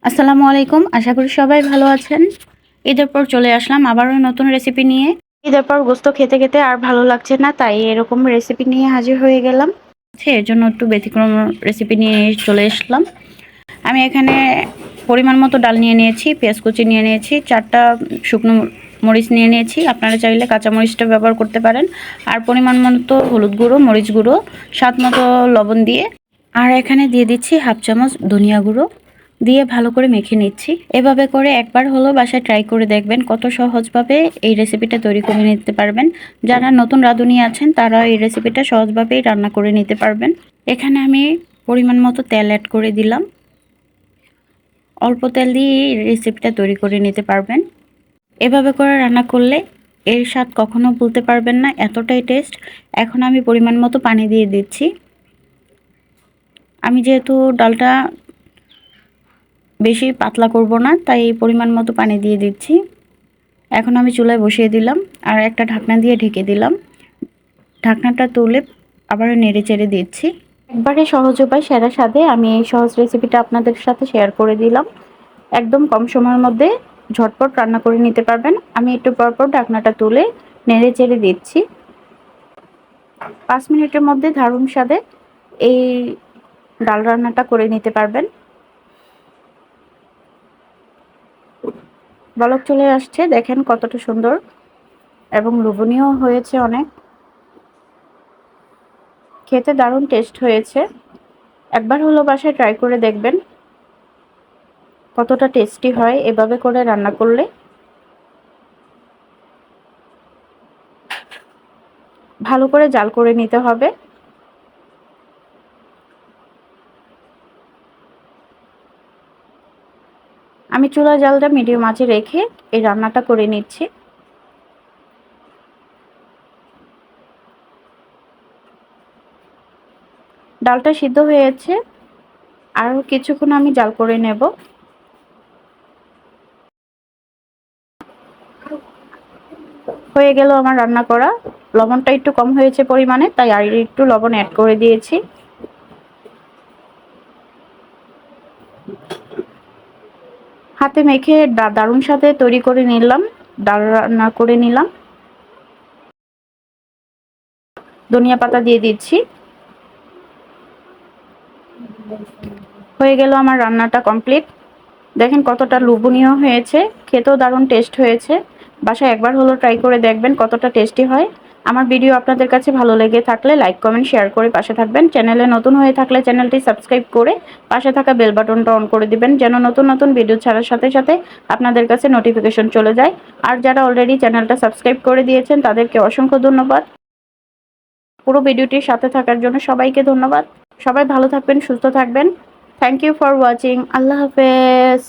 আসসালামু আলাইকুম। আশা করি সবাই ভালো আছেন। ঈদের পর চলে আসলাম আবারও নতুন রেসিপি নিয়ে। ঈদের পর গোস্ত খেতে খেতে আর ভালো লাগছে না, তাই এরকম রেসিপি নিয়ে হাজির হয়ে গেলাম। এর জন্য একটু ব্যতিক্রম রেসিপি নিয়ে চলে আসলাম। আমি এখানে পরিমাণ মতো ডাল নিয়ে নিয়েছি, পেঁয়াজ কুচি নিয়ে নিয়েছি, 4টা শুকনো মরিচ নিয়ে নিয়েছি। আপনারা চাইলে কাঁচা মরিচটা ব্যবহার করতে পারেন। আর পরিমাণ মতো হলুদ গুঁড়ো, মরিচ গুঁড়ো, স্বাদ মতো লবণ দিয়ে, আর এখানে দিয়ে দিচ্ছি হাফ চামচ ধনিয়া গুঁড়ো দিয়ে ভালো করে মেখে নিচ্ছি। এভাবে করে একবার হলো বাসায় ট্রাই করে দেখবেন, কত সহজভাবে এই রেসিপিটা তৈরি করে নিতে পারবেন। যারা নতুন রাঁধুনি আছেন তারা এই রেসিপিটা সহজভাবেই রান্না করে নিতে পারবেন। এখানে আমি পরিমাণ মতো তেল অ্যাড করে দিলাম। অল্প তেল দিয়ে এই রেসিপিটা তৈরি করে নিতে পারবেন। এভাবে করে রান্না করলে এর স্বাদ কখনো ভুলতে পারবেন না, এতটাই টেস্ট। এখন আমি পরিমাণ মতো পানি দিয়ে দিচ্ছি। আমি যেহেতু ডালটা বেশি পাতলা করব না, তাই এই পরিমাণ মতো পানি দিয়ে দিচ্ছি। এখন আমি চুলায় বসিয়ে দিলাম আর একটা ঢাকনা দিয়ে ঢেকে দিলাম। ঢাকনাটা তুলে আবার নেড়ে চেড়ে দিচ্ছি। একবারে সহজ উপায় সেরা স্বাদে আমি এই সহজ রেসিপিটা আপনাদের সাথে শেয়ার করে দিলাম। একদম কম সময়ের মধ্যে ঝটপট রান্না করে নিতে পারবেন। আমি একটু পরপর ঢাকনাটা তুলে নেড়ে চেড়ে দিচ্ছি। 5 মিনিটের মধ্যে দারুণ স্বাদে এই ডাল রান্নাটা করে নিতে পারবেন। বলক চলে আসছে, দেখেন কতটা সুন্দর এবং লোভনীয় হয়েছে অনেক। খেতে দারুণ টেস্ট হয়েছে। একবার হলো বাসায় ট্রাই করে দেখবেন কতটা টেস্টি হয় এভাবে করে রান্না করলে। ভালো করে জাল করে নিতে হবে। আমি চুলার জালটা মিডিয়াম আঁচে রেখে এই রান্নাটা করে নিচ্ছি। ডালটা সিদ্ধ হয়েছে, আরও কিছুক্ষণ আমি জাল করে নেব। হয়ে গেল আমার রান্না করা। লবণটা একটু কম হয়েছে পরিমাণে, তাই আর একটু লবণ অ্যাড করে দিয়েছি। হাতে মেখে দারুণ সাথে তৈরি করে নিলাম, ডাল রান্না করে নিলাম। ধনিয়া পাতা দিয়ে দিচ্ছি। হয়ে গেল আমার রান্নাটা কমপ্লিট। দেখেন কতটা লোভনীয় হয়েছে, খেতেও দারুণ টেস্ট হয়েছে। বাসায় একবার হলো ট্রাই করে দেখবেন কতটা টেস্টি হয়। আমার ভিডিও আপনাদের কাছে ভালো লেগে থাকলে লাইক কমেন্ট শেয়ার করে পাশে থাকবেন। চ্যানেলে নতুন হয়ে থাকলে চ্যানেলটি সাবস্ক্রাইব করে পাশে থাকা বেল বাটনটা অন করে দিবেন, যেন নতুন নতুন ভিডিও ছাড়ার সাথে সাথে আপনাদের কাছে নোটিফিকেশন চলে যায়। আর যারা অলরেডি চ্যানেলটা সাবস্ক্রাইব করে দিয়েছেন তাদেরকে অসংখ্য ধন্যবাদ। পুরো ভিডিওটির সাথে থাকার জন্য সবাইকে ধন্যবাদ। সবাই ভালো থাকবেন, সুস্থ থাকবেন। Thank you for watching. আল্লাহ হাফেজ।